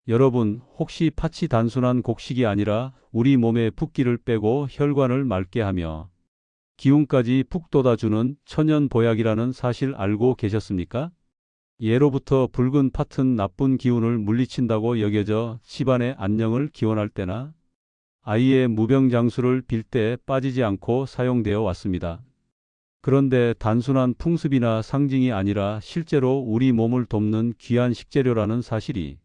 여러분, 혹시 팥이 단순한 곡식이 아니라 우리 몸의 붓기를 빼고 혈관을 맑게 하며 기운까지 푹 돋아주는 천연 보약이라는 사실 알고 계셨습니까? 예로부터 붉은 팥은 나쁜 기운을 물리친다고 여겨져 집안의 안녕을 기원할 때나 아이의 무병장수를 빌 때 빠지지 않고 사용되어 왔습니다. 그런데 단순한 풍습이나 상징이 아니라 실제로 우리 몸을 돕는 귀한 식재료라는 사실이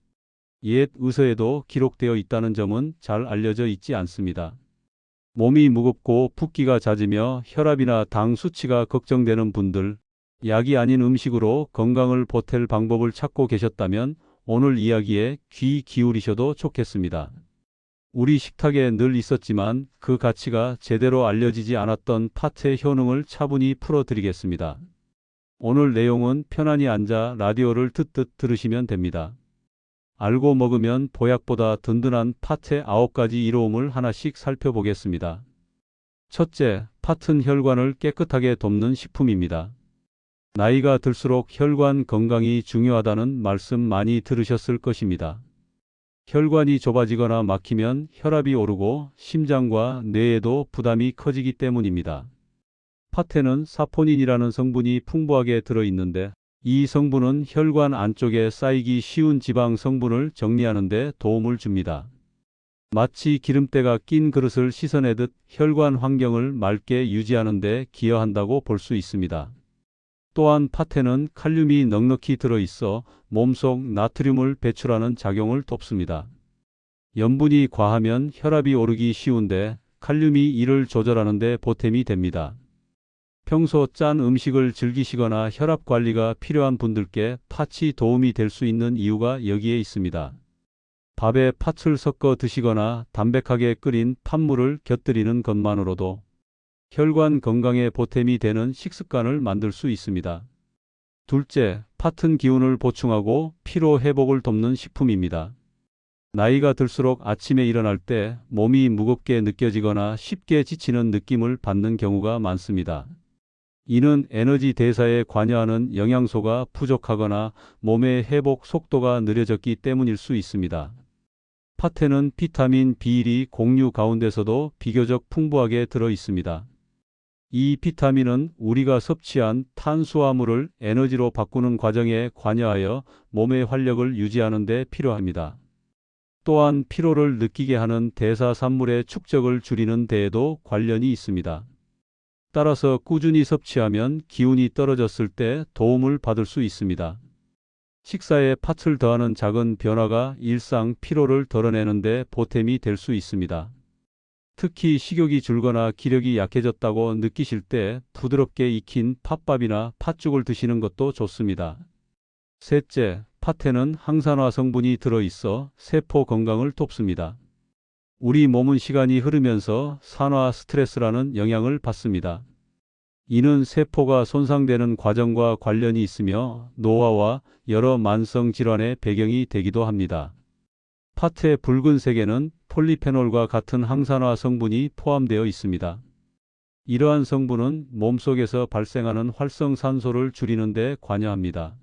옛 의서에도 기록되어 있다는 점은 잘 알려져 있지 않습니다. 몸이 무겁고 붓기가 잦으며 혈압이나 당 수치가 걱정되는 분들, 약이 아닌 음식으로 건강을 보탤 방법을 찾고 계셨다면 오늘 이야기에 귀 기울이셔도 좋겠습니다. 우리 식탁에 늘 있었지만 그 가치가 제대로 알려지지 않았던 팥의 효능을 차분히 풀어드리겠습니다. 오늘 내용은 편안히 앉아 라디오를 듣듯 들으시면 됩니다. 알고 먹으면 보약보다 든든한 팥의 9가지 이로움을 하나씩 살펴보겠습니다. 첫째, 팥은 혈관을 깨끗하게 돕는 식품입니다. 나이가 들수록 혈관 건강이 중요하다는 말씀 많이 들으셨을 것입니다. 혈관이 좁아지거나 막히면 혈압이 오르고 심장과 뇌에도 부담이 커지기 때문입니다. 팥에는 사포닌이라는 성분이 풍부하게 들어있는데 이 성분은 혈관 안쪽에 쌓이기 쉬운 지방 성분을 정리하는 데 도움을 줍니다. 마치 기름때가 낀 그릇을 씻어내듯 혈관 환경을 맑게 유지하는 데 기여한다고 볼 수 있습니다. 또한 팥에는 칼륨이 넉넉히 들어있어 몸속 나트륨을 배출하는 작용을 돕습니다. 염분이 과하면 혈압이 오르기 쉬운데 칼륨이 이를 조절하는 데 보탬이 됩니다. 평소 짠 음식을 즐기시거나 혈압 관리가 필요한 분들께 팥이 도움이 될 수 있는 이유가 여기에 있습니다. 밥에 팥을 섞어 드시거나 담백하게 끓인 팥물을 곁들이는 것만으로도 혈관 건강에 보탬이 되는 식습관을 만들 수 있습니다. 둘째, 팥은 기운을 보충하고 피로 회복을 돕는 식품입니다. 나이가 들수록 아침에 일어날 때 몸이 무겁게 느껴지거나 쉽게 지치는 느낌을 받는 경우가 많습니다. 이는 에너지 대사에 관여하는 영양소가 부족하거나 몸의 회복 속도가 느려졌기 때문일 수 있습니다. 팥에는 비타민 B1이 공유 가운데서도 비교적 풍부하게 들어 있습니다. 이 비타민은 우리가 섭취한 탄수화물을 에너지로 바꾸는 과정에 관여하여 몸의 활력을 유지하는 데 필요합니다. 또한 피로를 느끼게 하는 대사산물의 축적을 줄이는 데에도 관련이 있습니다. 따라서 꾸준히 섭취하면 기운이 떨어졌을 때 도움을 받을 수 있습니다. 식사에 팥을 더하는 작은 변화가 일상 피로를 덜어내는 데 보탬이 될 수 있습니다. 특히 식욕이 줄거나 기력이 약해졌다고 느끼실 때 부드럽게 익힌 팥밥이나 팥죽을 드시는 것도 좋습니다. 셋째, 팥에는 항산화 성분이 들어있어 세포 건강을 돕습니다. 우리 몸은 시간이 흐르면서 산화 스트레스라는 영향을 받습니다. 이는 세포가 손상되는 과정과 관련이 있으며 노화와 여러 만성 질환의 배경이 되기도 합니다. 팥의 붉은색에는 폴리페놀과 같은 항산화 성분이 포함되어 있습니다. 이러한 성분은 몸속에서 발생하는 활성산소를 줄이는 데 관여합니다.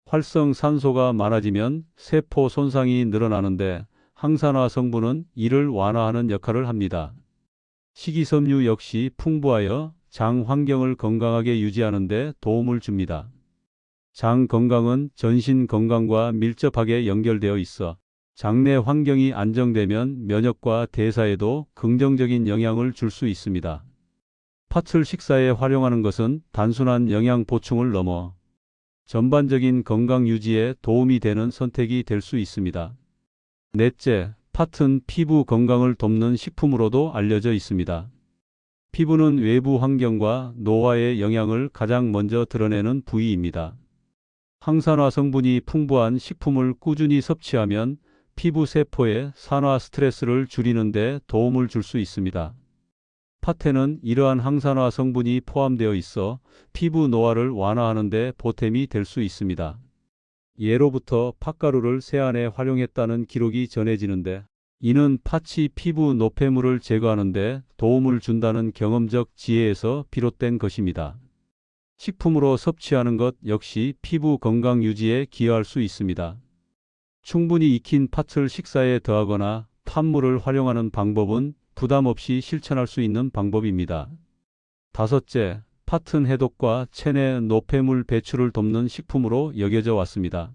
활성산소가 많아지면 세포 손상이 늘어나는데 항산화 성분은 이를 완화하는 역할을 합니다. 식이섬유 역시 풍부하여 장 환경을 건강하게 유지하는 데 도움을 줍니다. 장 건강은 전신 건강과 밀접하게 연결되어 있어 장내 환경이 안정되면 면역과 대사에도 긍정적인 영향을 줄 수 있습니다. 팥을 식사에 활용하는 것은 단순한 영양 보충을 넘어 전반적인 건강 유지에 도움이 되는 선택이 될 수 있습니다. 넷째, 팥은 피부 건강을 돕는 식품으로도 알려져 있습니다. 피부는 외부 환경과 노화의 영향을 가장 먼저 드러내는 부위입니다. 항산화 성분이 풍부한 식품을 꾸준히 섭취하면 피부 세포의 산화 스트레스를 줄이는 데 도움을 줄 수 있습니다. 팥에는 이러한 항산화 성분이 포함되어 있어 피부 노화를 완화하는 데 보탬이 될 수 있습니다. 예로부터 팥가루를 세안에 활용했다는 기록이 전해지는데 이는 팥이 피부 노폐물을 제거하는 데 도움을 준다는 경험적 지혜에서 비롯된 것입니다. 식품으로 섭취하는 것 역시 피부 건강 유지에 기여할 수 있습니다. 충분히 익힌 팥을 식사에 더하거나 팥물을 활용하는 방법은 부담 없이 실천할 수 있는 방법입니다. 다섯째, 팥은 해독과 체내 노폐물 배출을 돕는 식품으로 여겨져 왔습니다.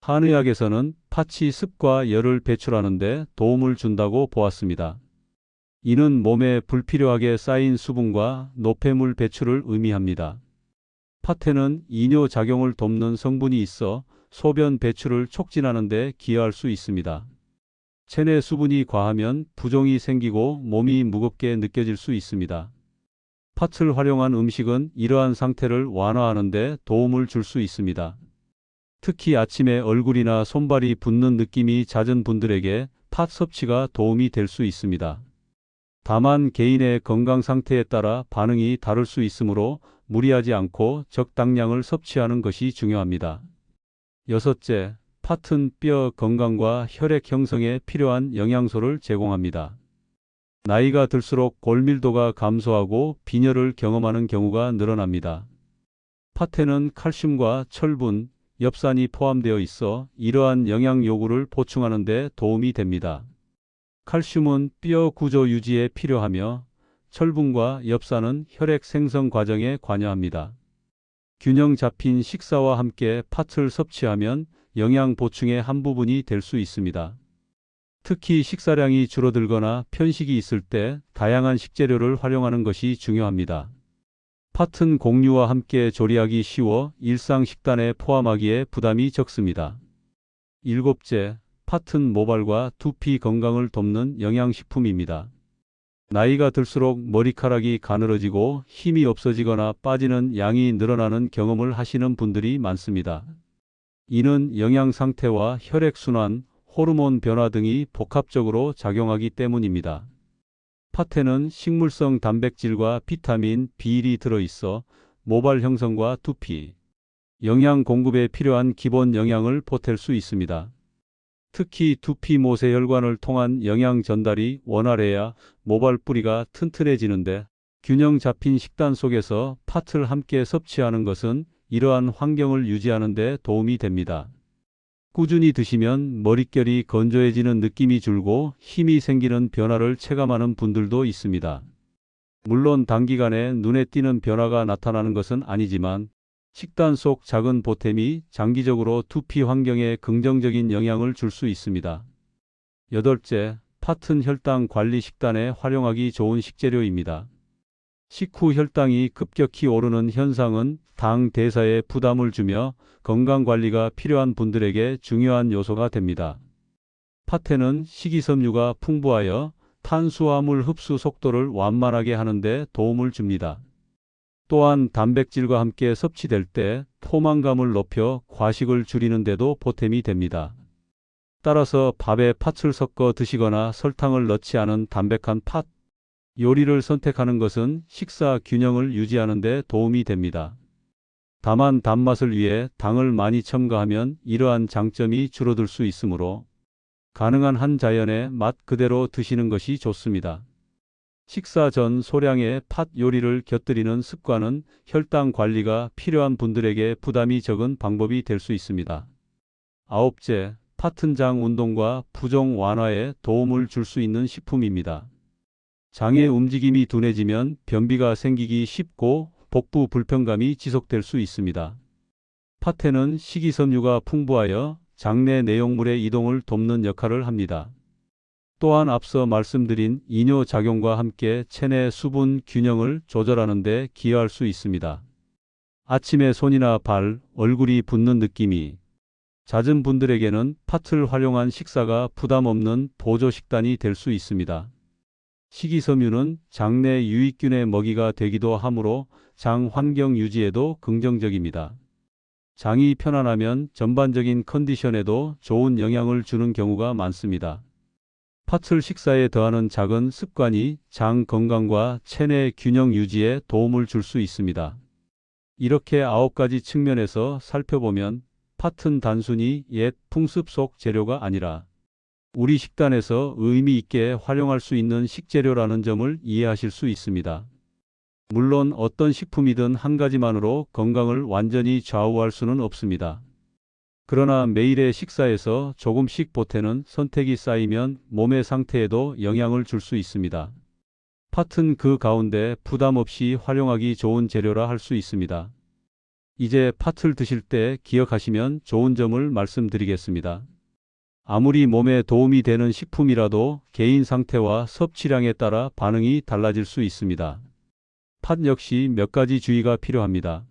한의학에서는 팥이 습과 열을 배출하는 데 도움을 준다고 보았습니다. 이는 몸에 불필요하게 쌓인 수분과 노폐물 배출을 의미합니다. 팥에는 이뇨 작용을 돕는 성분이 있어 소변 배출을 촉진하는 데 기여할 수 있습니다. 체내 수분이 과하면 부종이 생기고 몸이 무겁게 느껴질 수 있습니다. 팥을 활용한 음식은 이러한 상태를 완화하는 데 도움을 줄 수 있습니다. 특히 아침에 얼굴이나 손발이 붓는 느낌이 잦은 분들에게 팥 섭취가 도움이 될 수 있습니다. 다만 개인의 건강 상태에 따라 반응이 다를 수 있으므로 무리하지 않고 적당량을 섭취하는 것이 중요합니다. 여섯째, 팥은 뼈 건강과 혈액 형성에 필요한 영양소를 제공합니다. 나이가 들수록 골밀도가 감소하고 빈혈을 경험하는 경우가 늘어납니다. 팥에는 칼슘과 철분, 엽산이 포함되어 있어 이러한 영양 요구를 보충하는 데 도움이 됩니다. 칼슘은 뼈 구조 유지에 필요하며 철분과 엽산은 혈액 생성 과정에 관여합니다. 균형 잡힌 식사와 함께 팥을 섭취하면 영양 보충의 한 부분이 될 수 있습니다. 특히 식사량이 줄어들거나 편식이 있을 때 다양한 식재료를 활용하는 것이 중요합니다. 팥은 곡류와 함께 조리하기 쉬워 일상 식단에 포함하기에 부담이 적습니다. 일곱째, 팥은 모발과 두피 건강을 돕는 영양식품입니다. 나이가 들수록 머리카락이 가늘어지고 힘이 없어지거나 빠지는 양이 늘어나는 경험을 하시는 분들이 많습니다. 이는 영양 상태와 혈액순환, 호르몬 변화 등이 복합적으로 작용하기 때문입니다. 팥에는 식물성 단백질과 비타민 B일이 들어있어 모발 형성과 두피, 영양 공급에 필요한 기본 영양을 보탤 수 있습니다. 특히 두피 모세 혈관을 통한 영양 전달이 원활해야 모발 뿌리가 튼튼해지는데 균형 잡힌 식단 속에서 팥을 함께 섭취하는 것은 이러한 환경을 유지하는 데 도움이 됩니다. 꾸준히 드시면 머릿결이 건조해지는 느낌이 줄고 힘이 생기는 변화를 체감하는 분들도 있습니다. 물론 단기간에 눈에 띄는 변화가 나타나는 것은 아니지만 식단 속 작은 보탬이 장기적으로 두피 환경에 긍정적인 영향을 줄 수 있습니다. 여덟째, 팥은 혈당 관리 식단에 활용하기 좋은 식재료입니다. 식후 혈당이 급격히 오르는 현상은 당 대사에 부담을 주며 건강관리가 필요한 분들에게 중요한 요소가 됩니다. 팥에는 식이섬유가 풍부하여 탄수화물 흡수 속도를 완만하게 하는 데 도움을 줍니다. 또한 단백질과 함께 섭취될 때 포만감을 높여 과식을 줄이는 데도 보탬이 됩니다. 따라서 밥에 팥을 섞어 드시거나 설탕을 넣지 않은 담백한 팥 요리를 선택하는 것은 식사 균형을 유지하는 데 도움이 됩니다. 다만 단맛을 위해 당을 많이 첨가하면 이러한 장점이 줄어들 수 있으므로 가능한 한 자연의 맛 그대로 드시는 것이 좋습니다. 식사 전 소량의 팥 요리를 곁들이는 습관은 혈당 관리가 필요한 분들에게 부담이 적은 방법이 될 수 있습니다. 아홉째, 팥은 장 운동과 부종 완화에 도움을 줄 수 있는 식품입니다. 장의 움직임이 둔해지면 변비가 생기기 쉽고 복부 불편감이 지속될 수 있습니다. 팥에는 식이섬유가 풍부하여 장내 내용물의 이동을 돕는 역할을 합니다. 또한 앞서 말씀드린 이뇨작용과 함께 체내 수분 균형을 조절하는 데 기여할 수 있습니다. 아침에 손이나 발, 얼굴이 붓는 느낌이 잦은 분들에게는 팥을 활용한 식사가 부담 없는 보조 식단이 될 수 있습니다. 식이섬유는 장내 유익균의 먹이가 되기도 하므로 장 환경 유지에도 긍정적입니다. 장이 편안하면 전반적인 컨디션에도 좋은 영향을 주는 경우가 많습니다. 팥을 식사에 더하는 작은 습관이 장 건강과 체내 균형 유지에 도움을 줄 수 있습니다. 이렇게 9가지 측면에서 살펴보면 팥은 단순히 옛 풍습 속 재료가 아니라 우리 식단에서 의미 있게 활용할 수 있는 식재료라는 점을 이해하실 수 있습니다. 물론 어떤 식품이든 한 가지만으로 건강을 완전히 좌우할 수는 없습니다. 그러나 매일의 식사에서 조금씩 보태는 선택이 쌓이면 몸의 상태에도 영향을 줄 수 있습니다. 팥은 그 가운데 부담 없이 활용하기 좋은 재료라 할 수 있습니다. 이제 팥을 드실 때 기억하시면 좋은 점을 말씀드리겠습니다. 아무리 몸에 도움이 되는 식품이라도 개인 상태와 섭취량에 따라 반응이 달라질 수 있습니다. 팥 역시 몇 가지 주의가 필요합니다.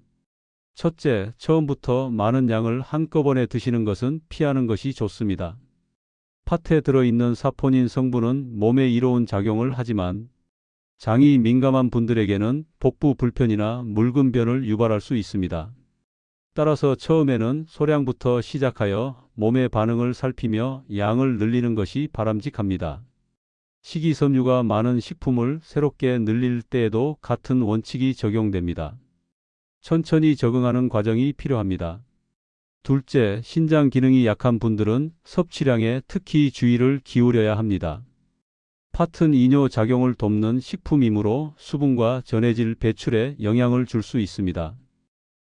첫째, 처음부터 많은 양을 한꺼번에 드시는 것은 피하는 것이 좋습니다. 팥에 들어있는 사포닌 성분은 몸에 이로운 작용을 하지만 장이 민감한 분들에게는 복부 불편이나 묽은변을 유발할 수 있습니다. 따라서 처음에는 소량부터 시작하여 몸의 반응을 살피며 양을 늘리는 것이 바람직합니다. 식이섬유가 많은 식품을 새롭게 늘릴 때에도 같은 원칙이 적용됩니다. 천천히 적응하는 과정이 필요합니다. 둘째, 신장 기능이 약한 분들은 섭취량에 특히 주의를 기울여야 합니다. 팥은 이뇨 작용을 돕는 식품이므로 수분과 전해질 배출에 영향을 줄 수 있습니다.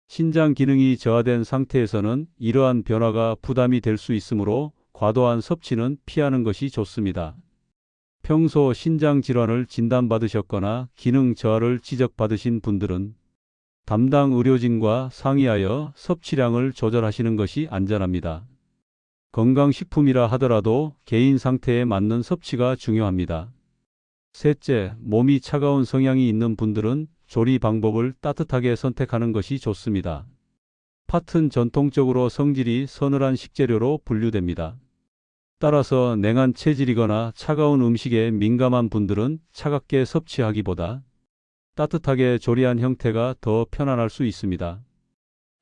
신장 기능이 저하된 상태에서는 이러한 변화가 부담이 될 수 있으므로 과도한 섭취는 피하는 것이 좋습니다. 평소 신장 질환을 진단받으셨거나 기능 저하를 지적받으신 분들은 담당 의료진과 상의하여 섭취량을 조절하시는 것이 안전합니다. 건강식품이라 하더라도 개인 상태에 맞는 섭취가 중요합니다. 셋째, 몸이 차가운 성향이 있는 분들은 조리 방법을 따뜻하게 선택하는 것이 좋습니다. 팥은 전통적으로 성질이 서늘한 식재료로 분류됩니다. 따라서 냉한 체질이거나 차가운 음식에 민감한 분들은 차갑게 섭취하기보다 따뜻하게 조리한 형태가 더 편안할 수 있습니다.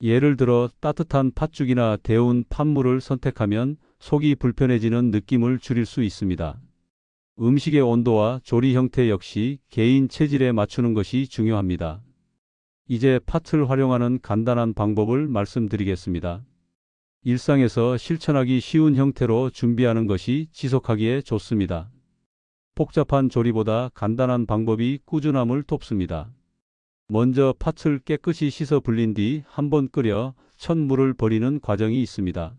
예를 들어 따뜻한 팥죽이나 데운 팥물을 선택하면 속이 불편해지는 느낌을 줄일 수 있습니다. 음식의 온도와 조리 형태 역시 개인 체질에 맞추는 것이 중요합니다. 이제 팥을 활용하는 간단한 방법을 말씀드리겠습니다. 일상에서 실천하기 쉬운 형태로 준비하는 것이 지속하기에 좋습니다. 복잡한 조리보다 간단한 방법이 꾸준함을 돕습니다. 먼저 팥을 깨끗이 씻어 불린 뒤 한번 끓여 첫물을 버리는 과정이 있습니다.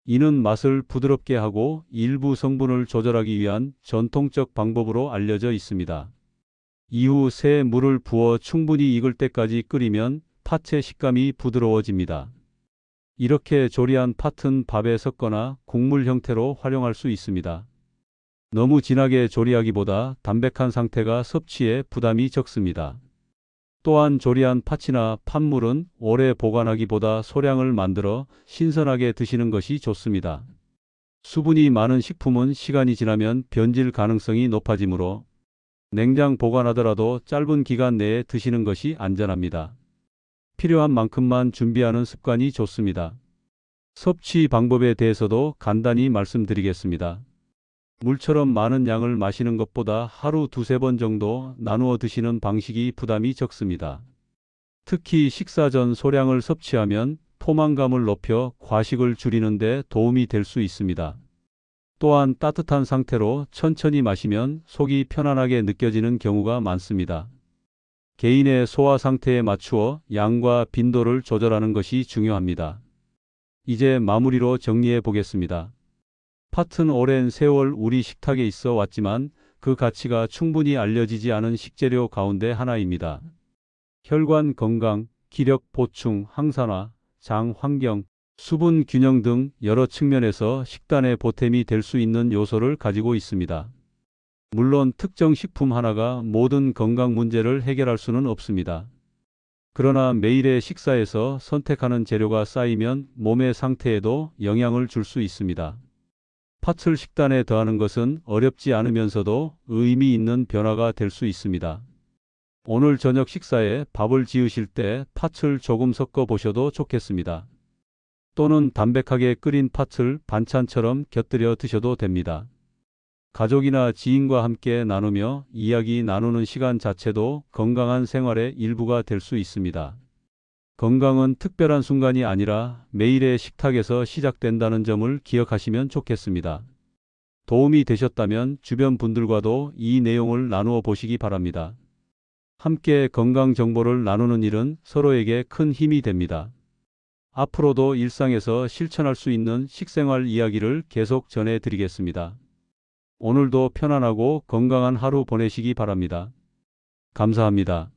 이는 맛을 부드럽게 하고 일부 성분을 조절하기 위한 전통적 방법으로 알려져 있습니다. 이후 새 물을 부어 충분히 익을 때까지 끓이면 팥의 식감이 부드러워집니다. 이렇게 조리한 팥은 밥에 섞거나 국물 형태로 활용할 수 있습니다. 너무 진하게 조리하기보다 담백한 상태가 섭취에 부담이 적습니다. 또한 조리한 팥이나 팥물은 오래 보관하기보다 소량을 만들어 신선하게 드시는 것이 좋습니다. 수분이 많은 식품은 시간이 지나면 변질 가능성이 높아지므로 냉장 보관하더라도 짧은 기간 내에 드시는 것이 안전합니다. 필요한 만큼만 준비하는 습관이 좋습니다. 섭취 방법에 대해서도 간단히 말씀드리겠습니다. 물처럼 많은 양을 마시는 것보다 하루 두세 번 정도 나누어 드시는 방식이 부담이 적습니다. 특히 식사 전 소량을 섭취하면 포만감을 높여 과식을 줄이는 데 도움이 될 수 있습니다. 또한 따뜻한 상태로 천천히 마시면 속이 편안하게 느껴지는 경우가 많습니다. 개인의 소화 상태에 맞추어 양과 빈도를 조절하는 것이 중요합니다. 이제 마무리로 정리해 보겠습니다. 팥은 오랜 세월 우리 식탁에 있어 왔지만 그 가치가 충분히 알려지지 않은 식재료 가운데 하나입니다. 혈관 건강, 기력 보충, 항산화, 장 환경, 수분 균형 등 여러 측면에서 식단에 보탬이 될 수 있는 요소를 가지고 있습니다. 물론 특정 식품 하나가 모든 건강 문제를 해결할 수는 없습니다. 그러나 매일의 식사에서 선택하는 재료가 쌓이면 몸의 상태에도 영향을 줄 수 있습니다. 팥을 식단에 더하는 것은 어렵지 않으면서도 의미 있는 변화가 될 수 있습니다. 오늘 저녁 식사에 밥을 지으실 때 팥을 조금 섞어 보셔도 좋겠습니다. 또는 담백하게 끓인 팥을 반찬처럼 곁들여 드셔도 됩니다. 가족이나 지인과 함께 나누며 이야기 나누는 시간 자체도 건강한 생활의 일부가 될 수 있습니다. 건강은 특별한 순간이 아니라 매일의 식탁에서 시작된다는 점을 기억하시면 좋겠습니다. 도움이 되셨다면 주변 분들과도 이 내용을 나누어 보시기 바랍니다. 함께 건강 정보를 나누는 일은 서로에게 큰 힘이 됩니다. 앞으로도 일상에서 실천할 수 있는 식생활 이야기를 계속 전해드리겠습니다. 오늘도 편안하고 건강한 하루 보내시기 바랍니다. 감사합니다.